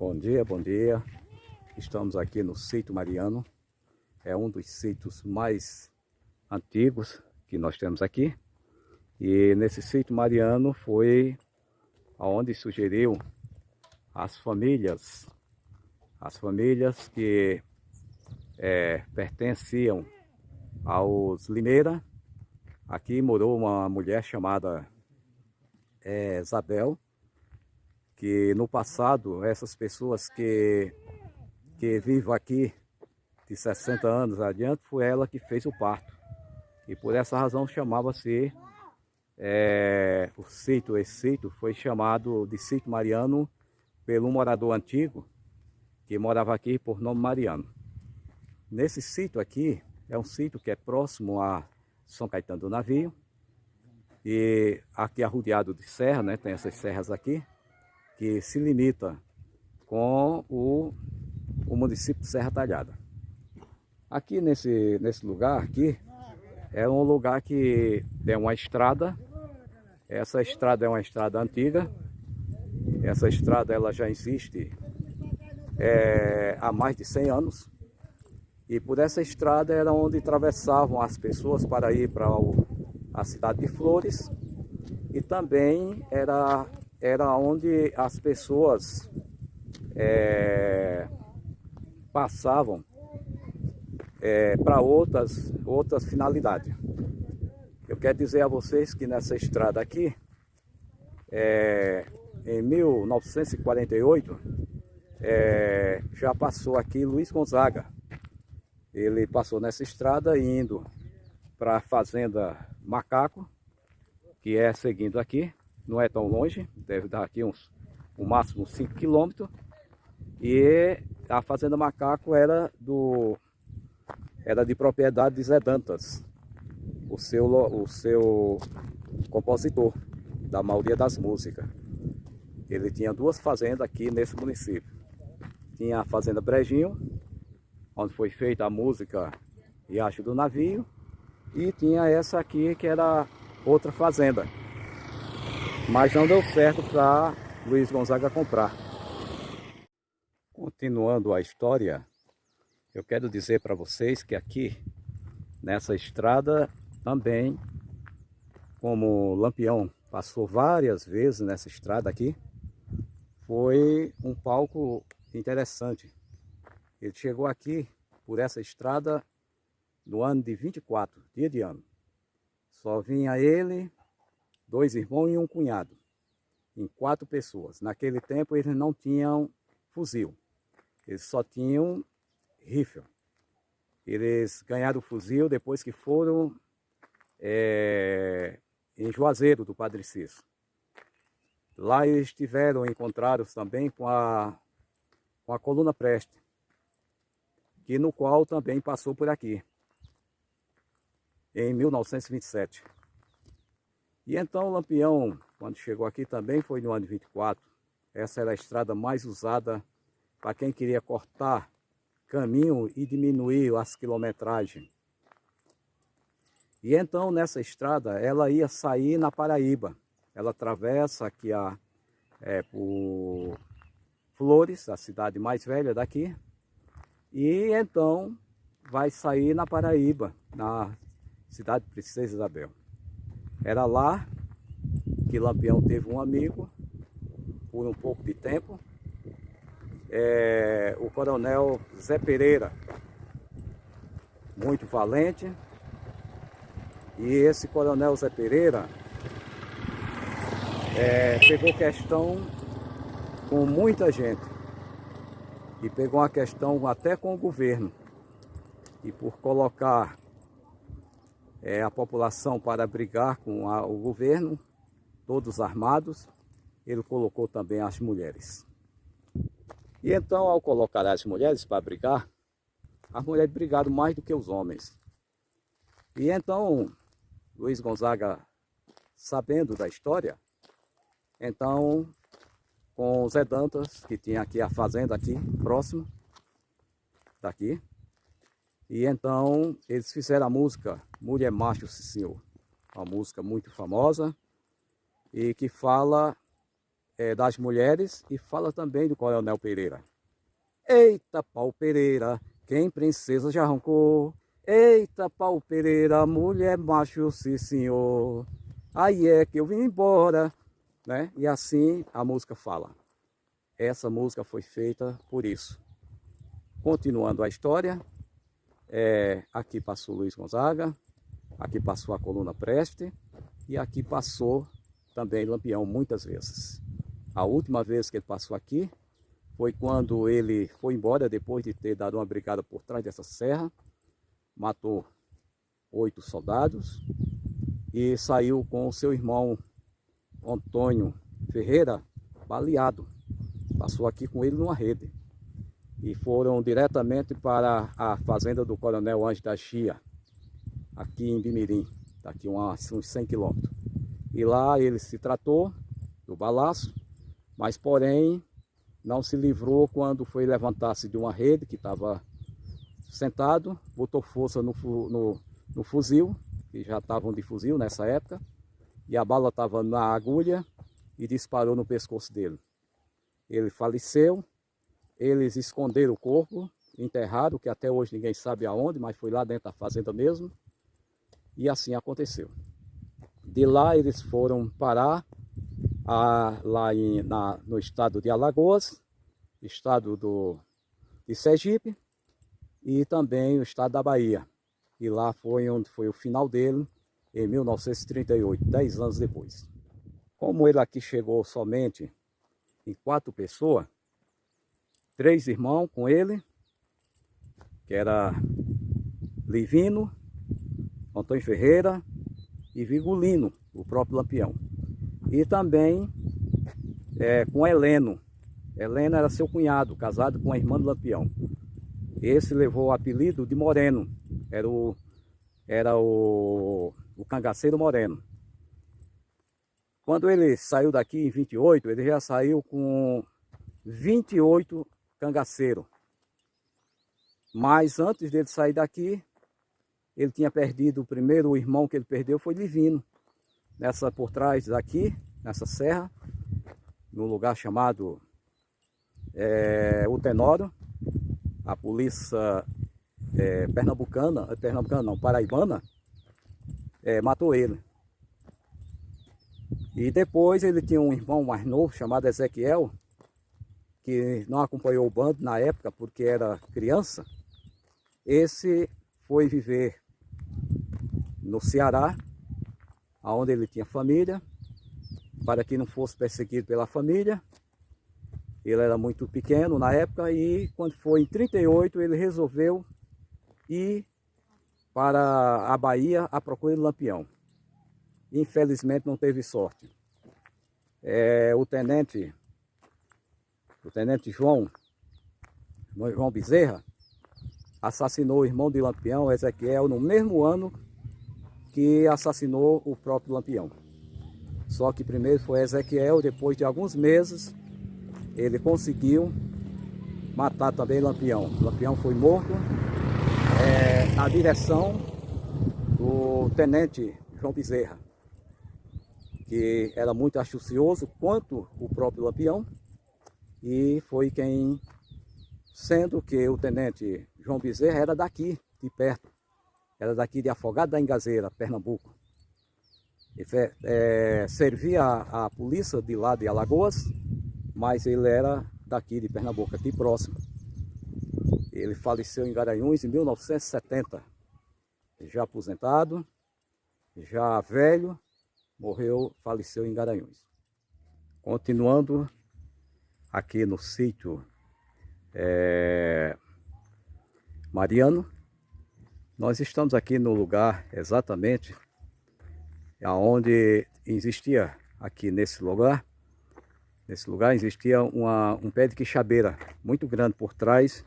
Bom dia, bom dia. Estamos aqui no Sítio Mariano. É um dos sítios mais antigos que nós temos aqui. E nesse Sítio Mariano foi onde sugeriu as famílias que pertenciam aos Limeira. Aqui morou uma mulher chamada Isabel, que no passado essas pessoas que vivem aqui de 60 anos adiante, foi ela que fez o parto. E por essa razão chamava-se esse sítio foi chamado de Sítio Mariano pelo morador antigo que morava aqui por nome Mariano. Nesse sítio aqui, é um sítio que é próximo a São Caetano do Navio, e aqui é arrodeado de serra, né? Tem essas serras aqui, que se limita com o município de Serra Talhada. Aqui nesse lugar aqui, é um lugar que tem uma estrada. Essa estrada é uma estrada antiga. Essa estrada ela já existe há mais de 100 anos. E por essa estrada era onde atravessavam as pessoas para ir para a cidade de Flores. E também era onde as pessoas passavam para outras finalidades. Eu quero dizer a vocês que nessa estrada aqui, em 1948, já passou aqui Luiz Gonzaga. Ele passou nessa estrada indo para a fazenda Macaco, que é seguindo aqui, não é tão longe, deve dar aqui no máximo 5 quilômetros. E a fazenda Macaco era de propriedade de Zé Dantas, o seu compositor da maioria das músicas. Ele tinha duas fazendas aqui nesse município. Tinha a fazenda Brejinho, onde foi feita a música Riacho do Navio, e tinha essa aqui que era outra fazenda, mas não deu certo para Luiz Gonzaga comprar. Continuando a história, eu quero dizer para vocês que aqui nessa estrada também, como Lampião passou várias vezes nessa estrada aqui, foi um palco interessante. Ele chegou aqui por essa estrada no ano de 24, dia de ano. Só vinha ele, 2 irmãos e um cunhado, em 4 pessoas. Naquele tempo eles não tinham fuzil, eles só tinham rifle. Eles ganharam o fuzil depois que foram em Juazeiro do Padre Cícero. Lá eles encontraram também com a coluna Preste, que no qual também passou por aqui, em 1927. E então o Lampião, quando chegou aqui também foi no ano de 24. Essa era a estrada mais usada para quem queria cortar caminho e diminuir as quilometragens. E então nessa estrada ela ia sair na Paraíba. Ela atravessa aqui por Flores, a cidade mais velha daqui, e então vai sair na Paraíba, na cidade de Princesa Isabel. Era lá que Lampião teve um amigo por um pouco de tempo, o coronel Zé Pereira, muito valente. E esse coronel Zé Pereira pegou questão com muita gente, e pegou uma questão até com o governo. E por colocar a população para brigar com o governo, todos armados, ele colocou também as mulheres. E então, ao colocar as mulheres para brigar, as mulheres brigaram mais do que os homens. E então, Luiz Gonzaga, sabendo da história, então, com o Zé Dantas, que tinha aqui a fazenda aqui, próximo daqui, e então eles fizeram a música Mulher Macho Sim Senhor, uma música muito famosa e que fala das mulheres e fala também do Coronel Pereira. Eita, pau Pereira, quem princesa já arrancou. Eita, pau Pereira, mulher macho, sim senhor. Aí é que eu vim embora, né? E assim a música fala. Essa música foi feita por isso. Continuando a história, aqui passou Luiz Gonzaga, aqui passou a Coluna Preste e aqui passou também Lampião muitas vezes. A última vez que ele passou aqui foi quando ele foi embora depois de ter dado uma brigada por trás dessa serra, matou 8 soldados e saiu com o seu irmão Antônio Ferreira baleado. Passou aqui com ele numa rede e foram diretamente para a fazenda do Coronel Anjo da Chia, aqui em Bimirim, daqui uns 100 quilômetros. E lá ele se tratou do balaço, mas porém não se livrou quando foi levantar-se de uma rede que estava sentado, botou força no fuzil, que já estavam de fuzil nessa época, e a bala estava na agulha e disparou no pescoço dele. Ele faleceu, eles esconderam o corpo, enterraram, que até hoje ninguém sabe aonde, mas foi lá dentro da fazenda mesmo, e assim aconteceu. De lá eles foram parar no estado de Alagoas, estado de Sergipe e também o estado da Bahia. E lá foi onde foi o final dele, em 1938, 10 anos depois. Como ele aqui chegou somente em 4 pessoas, 3 irmãos com ele, que era Livino, Antônio Ferreira e Vigolino, o próprio Lampião. E também com Heleno. Heleno era seu cunhado, casado com a irmã do Lampião. Esse levou o apelido de Moreno, era o cangaceiro Moreno. Quando ele saiu daqui em 28, ele já saiu com 28 cangaceiros. Mas antes dele sair daqui, ele tinha perdido, o primeiro irmão que ele perdeu foi Livino. Por trás daqui, nessa serra, num lugar chamado o Tenório, a polícia paraibana, matou ele. E depois ele tinha um irmão mais novo chamado Ezequiel, que não acompanhou o bando na época porque era criança. Esse foi viver no Ceará, onde ele tinha família, para que não fosse perseguido pela família. Ele era muito pequeno na época e quando foi em 38 ele resolveu ir para a Bahia à procura de Lampião. Infelizmente não teve sorte. O tenente João Bezerra assassinou o irmão de Lampião, Ezequiel, no mesmo ano que assassinou o próprio Lampião. Só que primeiro foi Ezequiel, depois de alguns meses ele conseguiu matar também Lampião. Lampião foi morto na direção do tenente João Bezerra, que era muito astucioso quanto o próprio Lampião, e foi quem, sendo que o tenente João Bezerra era daqui, de perto, era daqui de Afogado da Engazeira, Pernambuco. Ele servia a polícia de lá de Alagoas, mas ele era daqui de Pernambuco, aqui próximo. Ele faleceu em Garanhuns em 1970, já aposentado, já velho, faleceu em Garanhuns. Continuando aqui no sítio Mariano, nós estamos aqui no lugar exatamente onde existia, aqui nesse lugar existia um pé de quixabeira muito grande por trás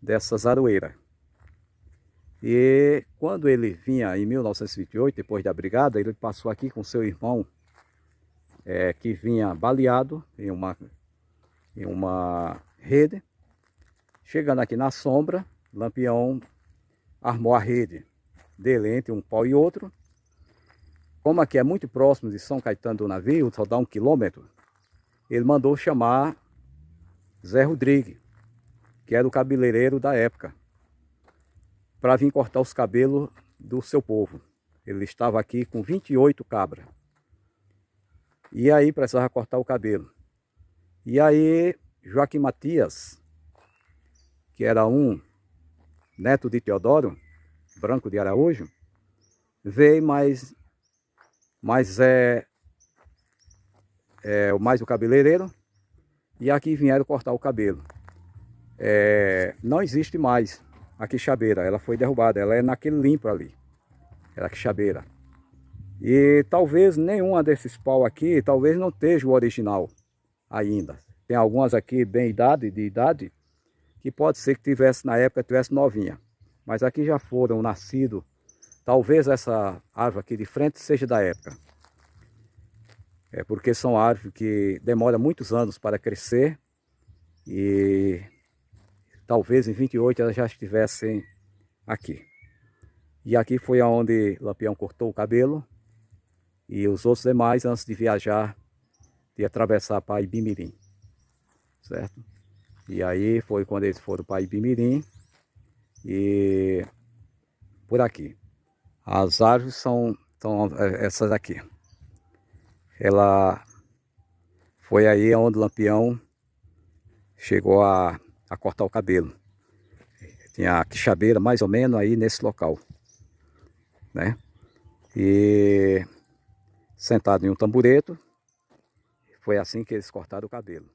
dessas aroeiras. E quando ele vinha em 1928, depois da brigada, ele passou aqui com seu irmão, que vinha baleado em uma rede. Chegando aqui na sombra, Lampião armou a rede dele entre um pau e outro. Como aqui é muito próximo de São Caetano do Navio, só dá 1 quilômetro, ele mandou chamar Zé Rodrigues, que era o cabeleireiro da época, para vir cortar os cabelos do seu povo. Ele estava aqui com 28 cabras. E aí precisava cortar o cabelo. E aí Joaquim Matias, que era um neto de Teodoro, Branco de Araújo, veio mais o cabeleireiro, e aqui vieram cortar o cabelo. Não existe mais a quixabeira, ela foi derrubada, ela é naquele limpo ali, era a quixabeira. E talvez nenhuma desses pau aqui, talvez não esteja o original ainda. Tem algumas aqui bem de idade, que pode ser que tivesse na época, tivesse novinha. Mas aqui já foram nascidos, talvez essa árvore aqui de frente seja da época. Porque são árvores que demoram muitos anos para crescer e talvez em 28 elas já estivessem aqui. E aqui foi onde Lampião cortou o cabelo e os outros demais antes de viajar, de atravessar para Ibimirim, certo? E aí foi quando eles foram para Ibimirim e por aqui. As árvores são essas aqui. Ela foi aí onde Lampião chegou a cortar o cabelo. Tinha a quixabeira mais ou menos aí nesse local, né? E sentado em um tambureto, foi assim que eles cortaram o cabelo.